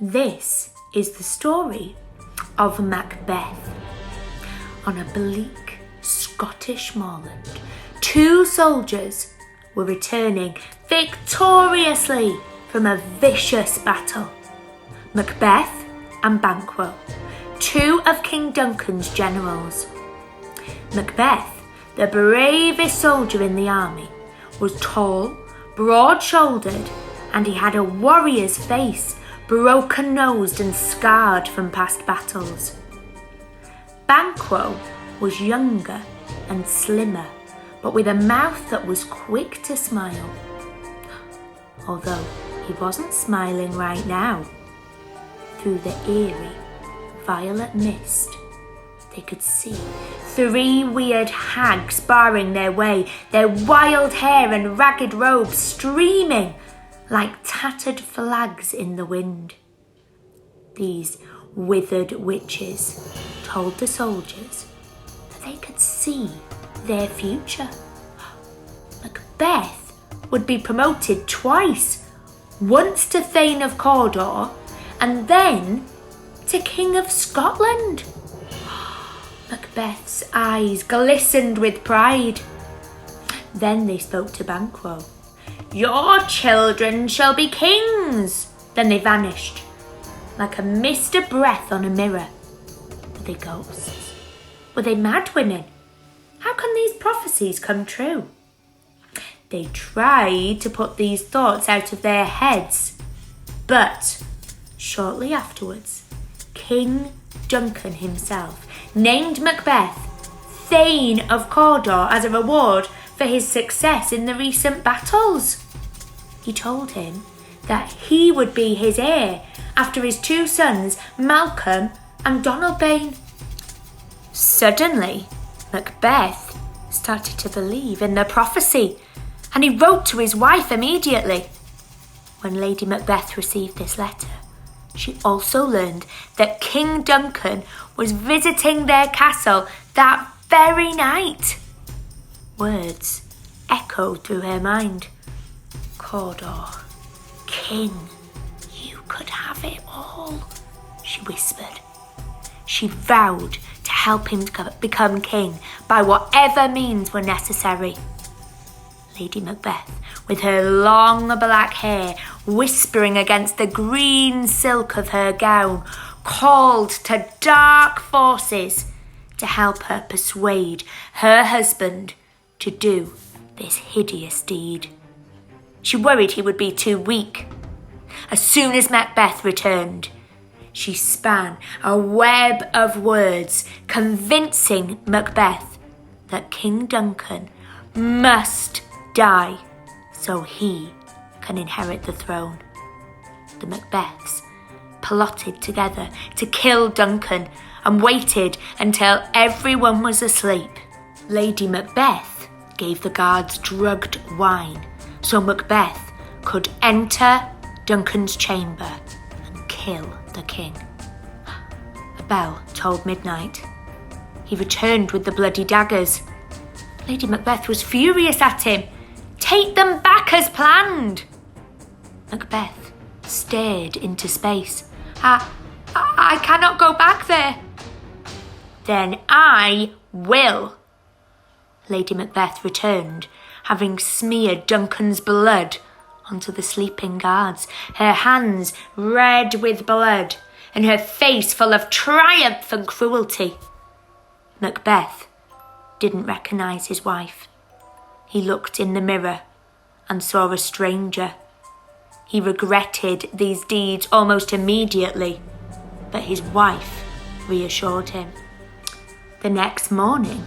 This is the story of Macbeth. On a bleak Scottish moorland, two soldiers were returning victoriously from a vicious battle. Macbeth and Banquo, two of King Duncan's generals. Macbeth, the bravest soldier in the army, was tall, broad-shouldered, and he had a warrior's face, broken-nosed and scarred from past battles. Banquo was younger and slimmer, but with a mouth that was quick to smile. Although he wasn't smiling right now. Through the eerie, violet mist, they could see three weird hags barring their way, their wild hair and ragged robes streaming like tattered flags in the wind. These withered witches told the soldiers that they could see their future. Macbeth would be promoted twice, once to Thane of Cawdor and then to King of Scotland. Macbeth's eyes glistened with pride. Then they spoke to Banquo. "Your children shall be kings." Then they vanished, like a mist of breath on a mirror. Were they ghosts? Were they mad women? How can these prophecies come true? They tried to put these thoughts out of their heads, but shortly afterwards, King Duncan himself named Macbeth Thane of Cawdor as a reward for his success in the recent battles. He told him that he would be his heir after his two sons, Malcolm and Donalbain. Suddenly, Macbeth started to believe in the prophecy, and he wrote to his wife immediately. When Lady Macbeth received this letter, she also learned that King Duncan was visiting their castle that very night. Words echoed through her mind. "Cawdor, King, you could have it all," she whispered. She vowed to help him become king by whatever means were necessary. Lady Macbeth, with her long black hair whispering against the green silk of her gown, called to dark forces to help her persuade her husband to do this hideous deed. She worried he would be too weak. As soon as Macbeth returned, she span a web of words convincing Macbeth that King Duncan must die so he can inherit the throne. The Macbeths plotted together to kill Duncan and waited until everyone was asleep. Lady Macbeth gave the guards drugged wine so Macbeth could enter Duncan's chamber and kill the king. A bell tolled midnight. He returned with the bloody daggers. Lady Macbeth was furious at him. "Take them back as planned." Macbeth stared into space. I cannot go back there." "Then I will." Lady Macbeth returned, having smeared Duncan's blood onto the sleeping guards, her hands red with blood and her face full of triumph and cruelty. Macbeth didn't recognise his wife. He looked in the mirror and saw a stranger. He regretted these deeds almost immediately, but his wife reassured him. The next morning,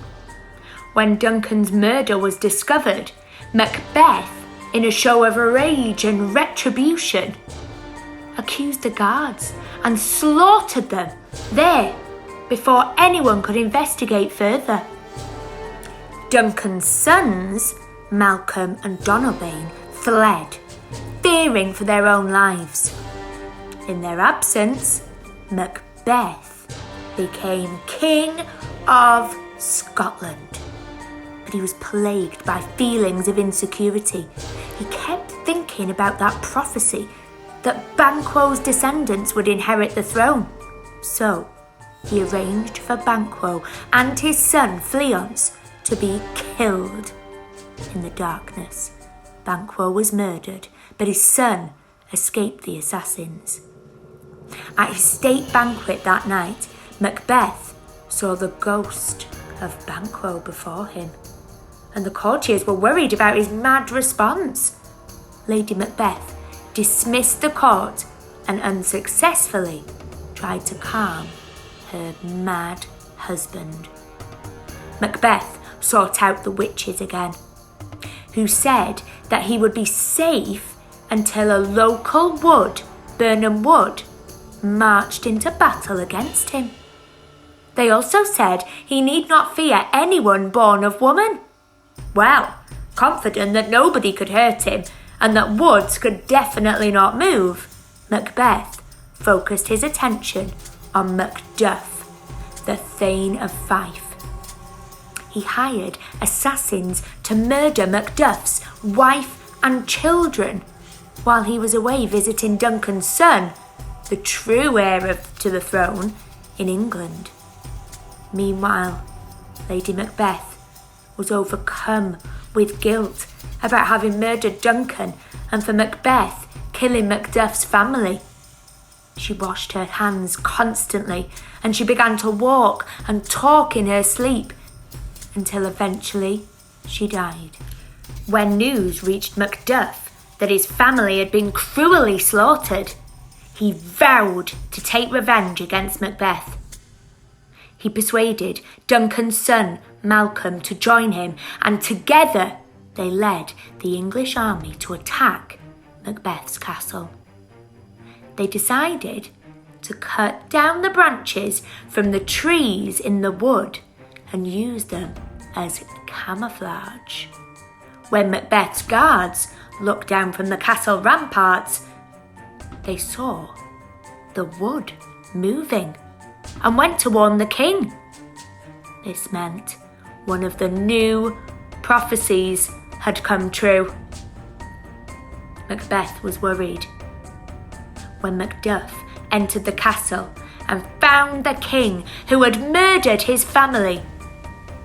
when Duncan's murder was discovered, Macbeth, in a show of rage and retribution, accused the guards and slaughtered them there before anyone could investigate further. Duncan's sons, Malcolm and Donalbain, fled, fearing for their own lives. In their absence, Macbeth became King of Scotland. But he was plagued by feelings of insecurity. He kept thinking about that prophecy that Banquo's descendants would inherit the throne. So he arranged for Banquo and his son Fleance to be killed. In the darkness, Banquo was murdered, but his son escaped the assassins. At his state banquet that night, Macbeth saw the ghost of Banquo before him, and the courtiers were worried about his mad response. Lady Macbeth dismissed the court and unsuccessfully tried to calm her mad husband. Macbeth sought out the witches again, who said that he would be safe until a local wood, Burnham Wood, marched into battle against him. They also said he need not fear anyone born of woman. Well, confident that nobody could hurt him and that woods could definitely not move, Macbeth focused his attention on Macduff, the Thane of Fife. He hired assassins to murder Macduff's wife and children while he was away visiting Duncan's son, the true heir to the throne, in England. Meanwhile, Lady Macbeth was overcome with guilt about having murdered Duncan and for Macbeth killing Macduff's family. She washed her hands constantly and she began to walk and talk in her sleep until eventually she died. When news reached Macduff that his family had been cruelly slaughtered, he vowed to take revenge against Macbeth. He persuaded Duncan's son, Malcolm, to join him, and together they led the English army to attack Macbeth's castle. They decided to cut down the branches from the trees in the wood and use them as camouflage. When Macbeth's guards looked down from the castle ramparts, they saw the wood moving and went to warn the king. This meant one of the new prophecies had come true. Macbeth was worried. When Macduff entered the castle and found the king who had murdered his family,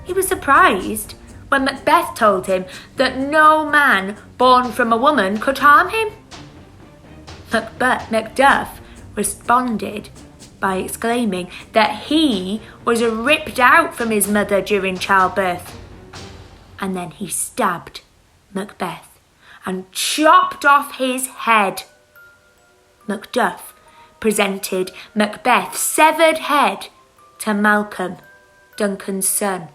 he was surprised when Macbeth told him that no man born from a woman could harm him. Macduff responded by exclaiming that he was ripped out from his mother during childbirth. And then he stabbed Macbeth and chopped off his head. Macduff presented Macbeth's severed head to Malcolm, Duncan's son,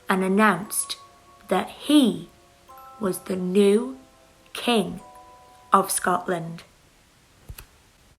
and announced that he was the new King of Scotland.